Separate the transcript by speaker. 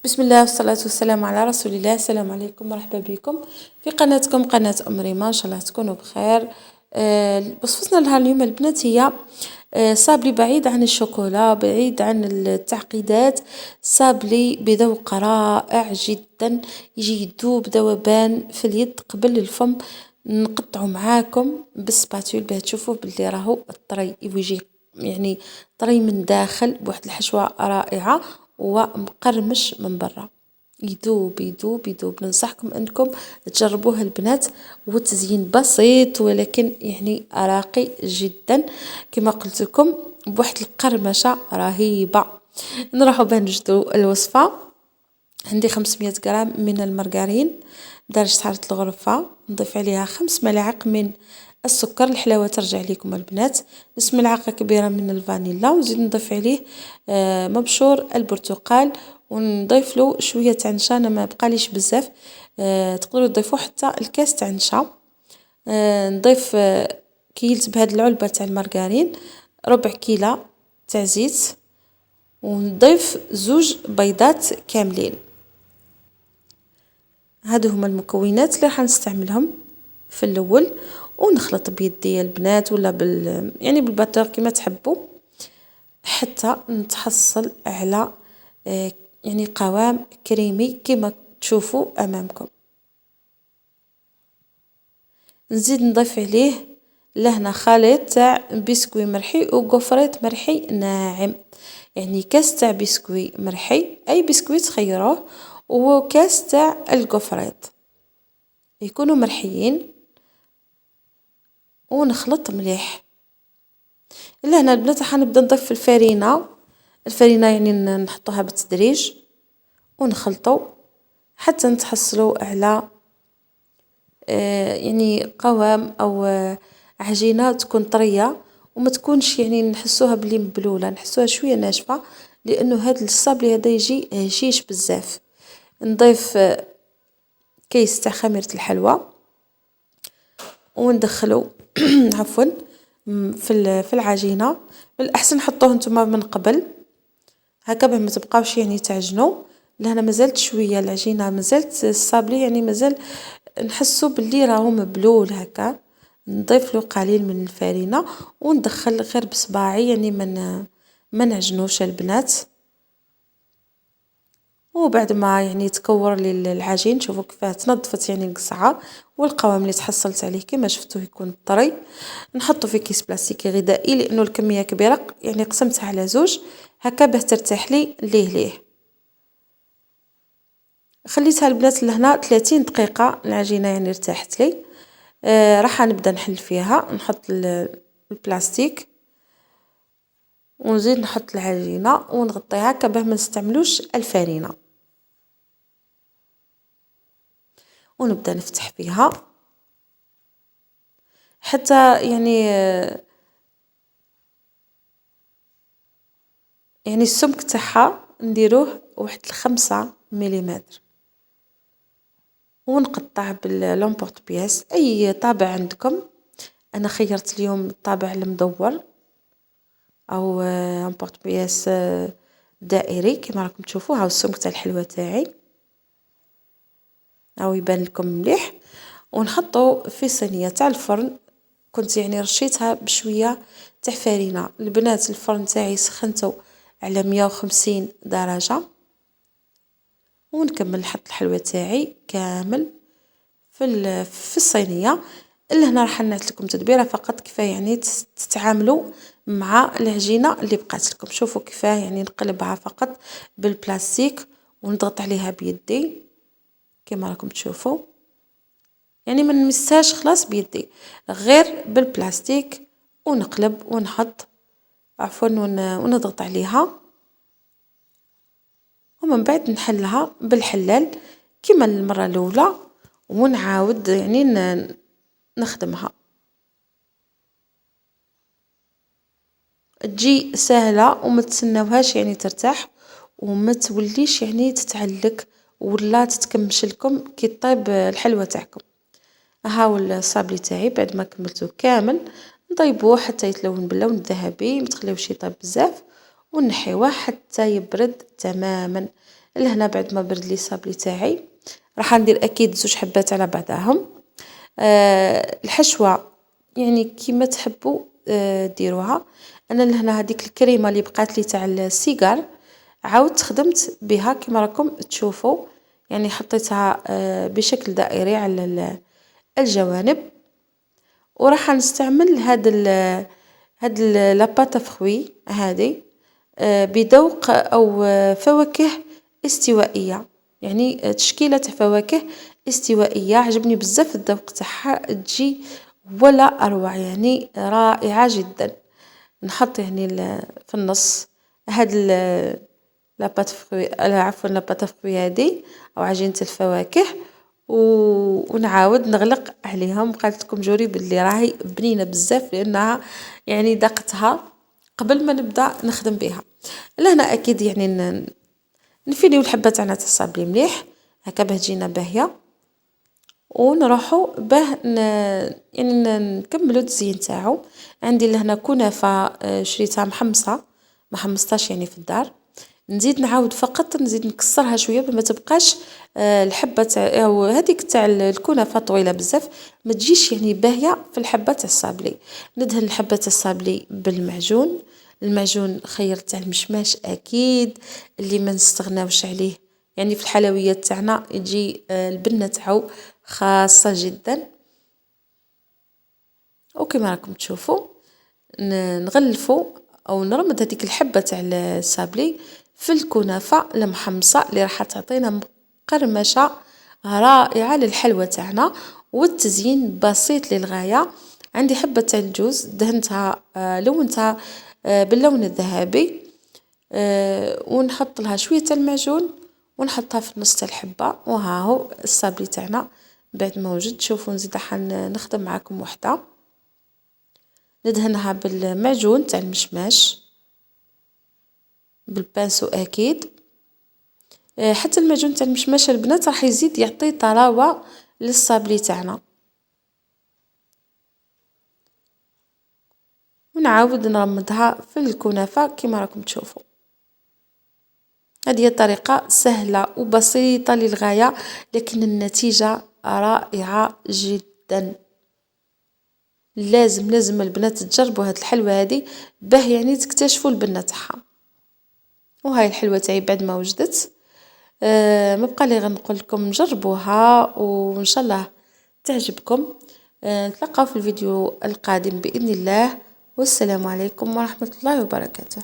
Speaker 1: بسم الله والصلاة والسلام على رسول الله. السلام عليكم، مرحبا بكم في قناتكم قناة أم ريما. إن شاء الله تكونوا بخير. وصفتنا لها اليوم البنات هي صابلي بعيد عن الشوكولا، بعيد عن التعقيدات، صابلي بذوق رائع جدا، يجي يذوب ذوبان في اليد قبل الفم. نقطعه معاكم بالسباتول باه تشوفوا باللي راهو الطري يجي يعني طري من داخل بواحد الحشوة رائعة ومقرمش من برا. يذوب يذوب يذوب. ننصحكم انكم تجربوه البنات. وتزيين بسيط ولكن يعني راقي جدا كما قلت لكم، بواحد القرمشة رهيبة. نروحوا باه نجدوا الوصفة. عندي 500 غرام من المارغرين بدرجة حرارة الغرفة، نضيف عليها 5 ملاعق من السكر، الحلاوة ترجع لكم البنات، نص ملعقة كبيرة من الفانيلا، ونزيد نضيف عليه مبشور البرتقال، ونضيف له شوية تاع نشا. انا ما بقاليش بزاف، تقدروا تضيفوا حتى الكاس تاع نشا. نضيف كيلت بهاد العلبة تاع المارغرين ربع كيلة تاع زيت، ونضيف 2 بيضات كاملين. هادو هما المكونات اللي راح نستعملهم في الاول، ونخلط بيدي البنات ولا يعني بالباتور كما تحبوا، حتى نتحصل على يعني قوام كريمي كما تشوفوا امامكم. نزيد نضيف عليه لهنا خليط تاع بسكوي مرحي وقفريت مرحي ناعم، يعني كاس تاع بسكوي مرحي، اي بسكوي تخيروه، وكاس تاع القفريت يكونوا مرحيين، ونخلط مليح. لهنا البنات راح نبدا نضيف الفرينه. الفرينه يعني نحطوها بالتدريج ونخلطوا حتى نتحصلوا على يعني قوام او عجينه تكون طريه، وما تكونش يعني نحسوها بلي مبلوله، نحسوها شويه ناشفه، لانه هذا الصابلي هذا يجي هشيش بزاف. نضيف كيس تاع خميره الحلوى وندخلو عفوا في العجينه. بالاحسن حطوه نتوما من قبل هكا باه ما تبقاوش يعني تعجنوا. لهنا مازالت شويه العجينه، مازالت الصابلي يعني مازال نحسو باللي راهو مبلول هكا. نضيف له قليل من الفرينه وندخل غير بصباعي، يعني ما نعجنوش البنات. وبعد ما يعني تكور لي العجين، شوفوا كيفاه تنظفت يعني القصعه، والقوام اللي تحصلت عليه كما شفتوا يكون طري. نحطه في كيس بلاستيكي غذائي لانه الكميه كبيره، يعني قسمتها على 2 هكا باه ترتاح لي ليه. خليتها البنات لهنا 30 دقيقه العجينه يعني ارتاحت لي. راح نبدا نحل فيها. نحط البلاستيك ونزيد نحط العجينه ونغطيها هكا باه ما نستعملوش الفرينه، ونبدا نفتح فيها حتى يعني السمك تاعها نديروه واحد 5 مليمتر، ونقطع باللومبورت بياس اي طابع عندكم. انا خيرت اليوم الطابع المدور او لومبورت بياس دائري كما راكم تشوفوا. هاو السمك تاع الحلوى تاعي او يبان لكم مليح. ونحطو في صينيه تاع الفرن، كنت يعني رشيتها بشويه تاع فرينه. البنات الفرن تاعي سخنته على 150 درجه، ونكمل نحط الحلوى تاعي كامل في الصينيه. اللي هنا راح نعطي لكم تدبيره فقط كفايه يعني تتعاملوا مع العجينه اللي بقات لكم. شوفوا كفايه يعني نقلبها فقط بالبلاستيك ونضغط عليها بيدي كما راكم تشوفوا، يعني ما نمسهاش خلاص بيدي، غير بالبلاستيك، ونقلب ونحط عفوا ونضغط عليها، ومن بعد نحلها بالحلال كما المره الاولى، ونعاود يعني نخدمها. تجي سهله وما تسناوهاش يعني ترتاح، وما توليش يعني تتعلق ولا تتكمش لكم كي طيب الحلوى تاعكم. هاو الصابلي تاعي بعد ما كملته كامل نطيبوه حتى يتلون باللون الذهبي، ما تخليوش يطيب بزاف، ونحيوه حتى يبرد تماما. لهنا بعد ما برد لي الصابلي تاعي راح ندير اكيد 2 حبات على بعضهم. الحشوه يعني كيما تحبوا ديروها. انا لهنا هذيك الكريمه اللي بقات لي تاع السيجار عاودت خدمت بها كيما راكم تشوفوا، يعني حطيتها بشكل دائري على الجوانب. وراح نستعمل هاد لاباتا فخوي هذه بذوق او فواكه استوائيه، يعني تشكيله فواكه استوائيه. عجبني بزاف الذوق تاعها، تجي ولا اروع، يعني رائعه جدا. نحط يعني في النص هاد لاباط فخوي، عفوا لاباتا فخوي هذه او عجينه الفواكه، ونعاود نغلق عليهم. قالت لكم جوري باللي راهي بنينه بزاف لانها يعني ذقتها قبل ما نبدا نخدم بها. لهنا اكيد يعني نفينيو الحبه تاعنا تاع الصابلي مليح هكا باه تجينا باهيه، ونروحوا باه يعني نكملوا التزيين تاعو. عندي لهنا كنافه شريتها محمصه، ما حمصتهاش يعني في الدار. نزيد نعاود فقط نزيد نكسرها شويه بما تبقاش الحبه تاع او هذيك تاع الكنافه طويله بزاف، ما تجيش يعني باهيه في الحبه تاع الصابلي. ندهن الحبه تاع الصابلي بالمعجون. المعجون خير تاع المشماش اكيد اللي ما نستغناوش عليه، يعني في الحلويات تاعنا يجي البنه تاعو خاصه جدا. وكما راكم تشوفوا نغلفوا او نرمد هذيك الحبه تاع الصابلي في الكنافه المحمصه اللي راح تعطينا مقرمشه رائعه للحلوى تاعنا. والتزيين بسيط للغايه. عندي حبه تاع الجوز دهنتها لونتها باللون الذهبي، ونحط لها شويه تاع المعجون ونحطها في نص الحبه. وها هو الصابلي تاعنا بعد ما وجد. شوفوا نزيد نخدم معكم وحده ندهنها بالمعجون تاع المشماش بالبانسو اكيد. حتى المعجون تاع المشماش البنات راح يزيد يعطي طراوه للصابلي تاعنا. ونعاود نرمدها في الكنافه كما راكم تشوفوا. هذه طريقه سهله وبسيطه للغايه، لكن النتيجه رائعه جدا. لازم البنات تجربوا هاد الحلوه هذه باه يعني تكتشفوا البنه تاعها. وهاي الحلوه تاعي بعد ما وجدت ما بقى لي غير نقول لكم جربوها وان شاء الله تعجبكم. نتلاقاو في الفيديو القادم باذن الله، والسلام عليكم ورحمه الله وبركاته.